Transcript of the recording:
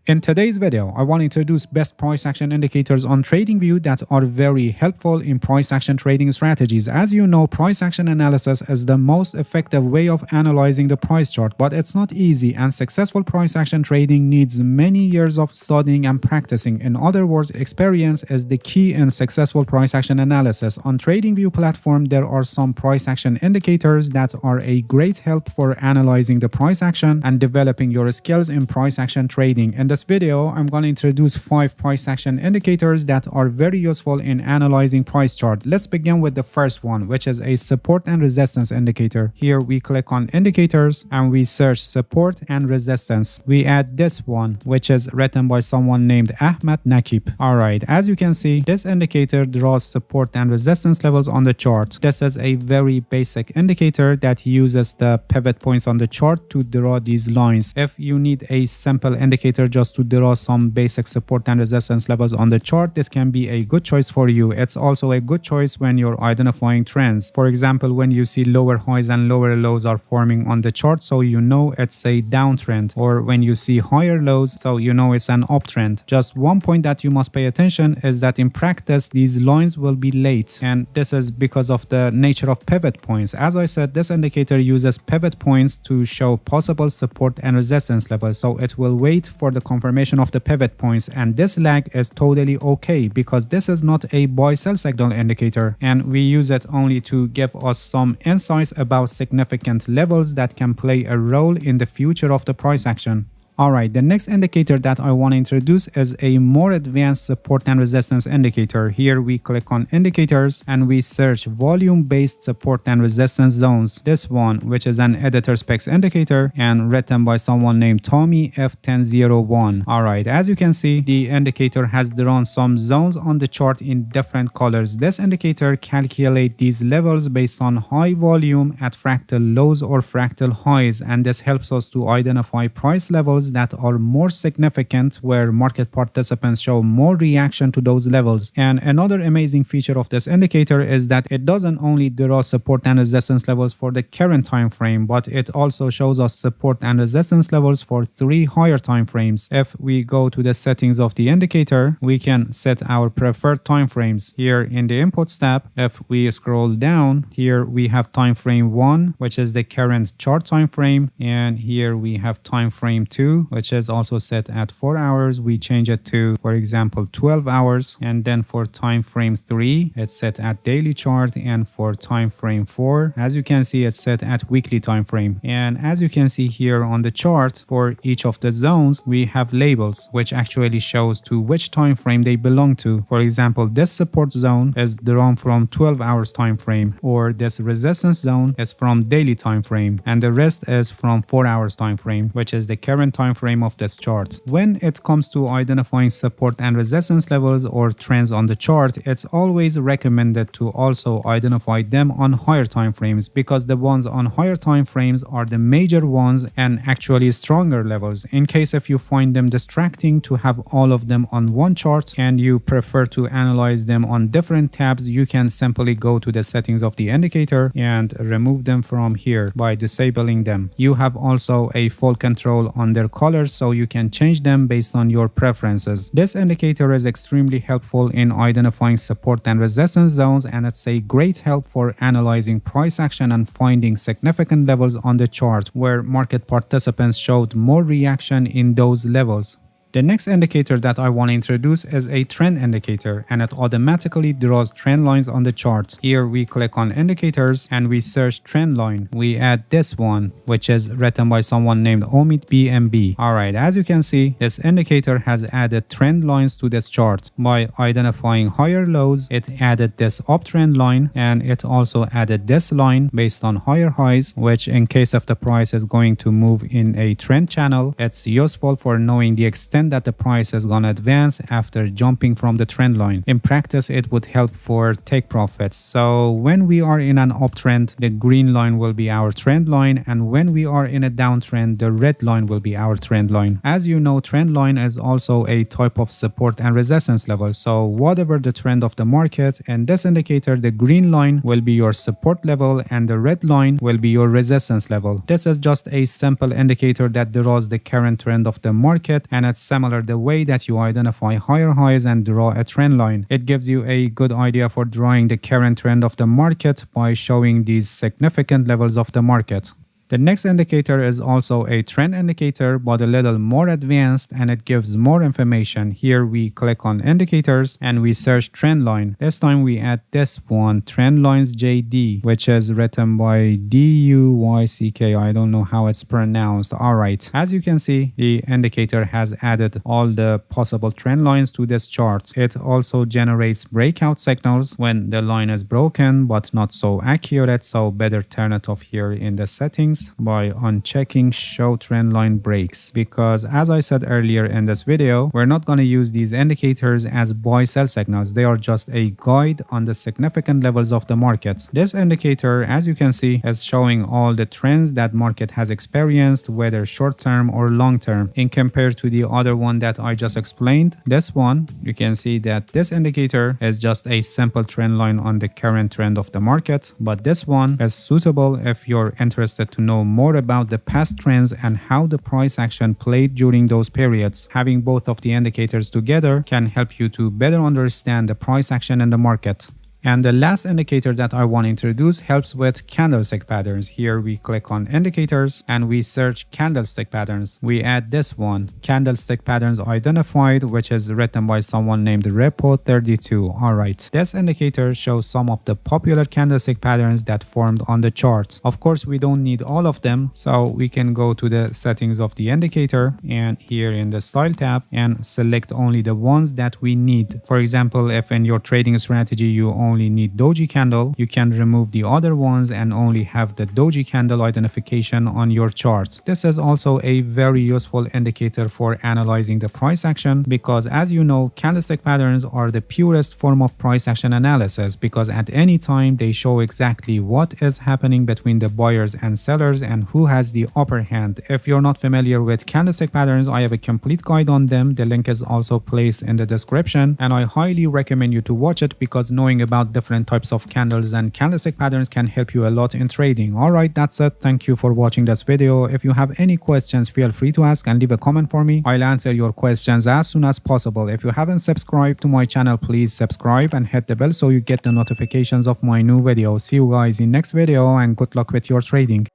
In today's video, I want to introduce best price action indicators on TradingView that are very helpful in price action trading strategies. As you know, price action analysis is the most effective way of analyzing the price chart, but it's not easy, and successful price action trading needs many years of studying and practicing. In other words, experience is the key in successful price action analysis. On TradingView platform, there are some price action indicators that are a great help for analyzing the price action and developing your skills in price action trading. In this video, I'm going to introduce 5 price action indicators that are very useful in analyzing price chart. Let's begin with the first one, which is a support and resistance indicator. Here we click on indicators and we search support and resistance. We add this one, which is written by someone named Ahmed Nakib. Alright, as you can see, this indicator draws support and resistance levels on the chart. This is a very basic indicator that uses the pivot points on the chart to draw these lines. If you need a simple indicator just to draw some basic support and resistance levels on the chart, this can be a good choice for you. It's also a good choice when you're identifying trends. For example, when you see lower highs and lower lows are forming on the chart, so you know it's a downtrend, or when you see higher lows, so you know it's an uptrend. Just one point that you must pay attention is that in practice, these lines will be late, and this is because of the nature of pivot points. As I said, this indicator uses pivot points to show possible support and resistance levels, so it will wait for the confirmation of the pivot points, and this lag is totally okay because this is not a buy-sell signal indicator, and we use it only to give us some insights about significant levels that can play a role in the future of the price action. Alright, the next indicator that I want to introduce is a more advanced support and resistance indicator. Here we click on indicators and we search volume-based support and resistance zones. This one, which is an editor specs indicator and written by someone named Tommy F1001. Alright, as you can see, the indicator has drawn some zones on the chart in different colors. This indicator calculates these levels based on high volume at fractal lows or fractal highs, and this helps us to identify price levels that are more significant where market participants show more reaction to those levels. And another amazing feature of this indicator is that it doesn't only draw support and resistance levels for the current time frame, but it also shows us support and resistance levels for 3 higher time frames. If we go to the settings of the indicator, we can set our preferred time frames. Here in the inputs tab, if we scroll down, here we have time frame 1, which is the current chart time frame, and here we have time frame 2, which is also set at 4 hours. We change it to, for example, 12 hours. And then for time frame 3, it's set at daily chart. And for time frame 4, as you can see, it's set at weekly time frame. And as you can see here on the chart, for each of the zones, we have labels, which actually shows to which time frame they belong to. For example, this support zone is drawn from 12 hours time frame, or this resistance zone is from daily time frame, and the rest is from 4 hours time frame, which is the current time frame of this chart. When it comes to identifying support and resistance levels or trends on the chart, it's always recommended to also identify them on higher time frames, because the ones on higher time frames are the major ones and actually stronger levels. In case if you find them distracting to have all of them on one chart and you prefer to analyze them on different tabs, you can simply go to the settings of the indicator and remove them from here by disabling them. You have also a full control on their colors, so you can change them based on your preferences. This indicator is extremely helpful in identifying support and resistance zones, and it's a great help for analyzing price action and finding significant levels on the chart where market participants showed more reaction in those levels. The next indicator that I want to introduce is a trend indicator, and it automatically draws trend lines on the chart. Here we click on indicators and we search trend line. We add this one, which is written by someone named Omid BMB. Alright, as you can see, this indicator has added trend lines to this chart. By identifying higher lows, it added this uptrend line, and it also added this line based on higher highs, which in case of the price is going to move in a trend channel, it's useful for knowing the extent that the price is going to advance after jumping from the trend line. In practice, it would help for take profits. So when we are in an uptrend, the green line will be our trend line, and when we are in a downtrend, the red line will be our trend line. As you know, trend line is also a type of support and resistance level. So whatever the trend of the market, in this indicator, the green line will be your support level and the red line will be your resistance level. This is just a simple indicator that draws the current trend of the market, and it's similar the way that you identify higher highs and draw a trend line. It gives you a good idea for drawing the current trend of the market by showing these significant levels of the market. The next indicator is also a trend indicator, but a little more advanced, and it gives more information. Here we click on indicators and we search trend line. This time we add this one, trend lines JD, which is written by DUYCK. I don't know how it's pronounced. All right. As you can see, the indicator has added all the possible trend lines to this chart. It also generates breakout signals when the line is broken, but not so accurate. So better turn it off here in the settings by unchecking show trend line breaks, because as I said earlier in this video, we're not going to use these indicators as buy sell signals. They are just a guide on the significant levels of the market. This indicator, as you can see, is showing all the trends that market has experienced, whether short term or long term. In compared to the other one that I just explained, this one, you can see that this indicator is just a simple trend line on the current trend of the market, but this one is suitable if you're interested to know more about the past trends and how the price action played during those periods. Having both of the indicators together can help you to better understand the price action in the market. And the last indicator that I want to introduce helps with candlestick patterns. Here we click on indicators and we search candlestick patterns. We add this one, candlestick patterns identified, which is written by someone named Repo32. Alright, this indicator shows some of the popular candlestick patterns that formed on the chart. Of course, we don't need all of them, so we can go to the settings of the indicator and here in the style tab and select only the ones that we need. For example, if in your trading strategy you only need doji candle, you can remove the other ones and only have the doji candle identification on your charts. This is also a very useful indicator for analyzing the price action, because as you know, candlestick patterns are the purest form of price action analysis, because at any time they show exactly what is happening between the buyers and sellers and who has the upper hand. If you're not familiar with candlestick patterns, I have a complete guide on them. The link is also placed in the description, and I highly recommend you to watch it, because knowing about different types of candles and candlestick patterns can help you a lot in trading. Alright, that's it. Thank you for watching this video. If you have any questions, feel free to ask and leave a comment for me. I'll answer your questions as soon as possible. If you haven't subscribed to my channel, please subscribe and hit the bell so you get the notifications of my new videos. See you guys in next video and good luck with your trading.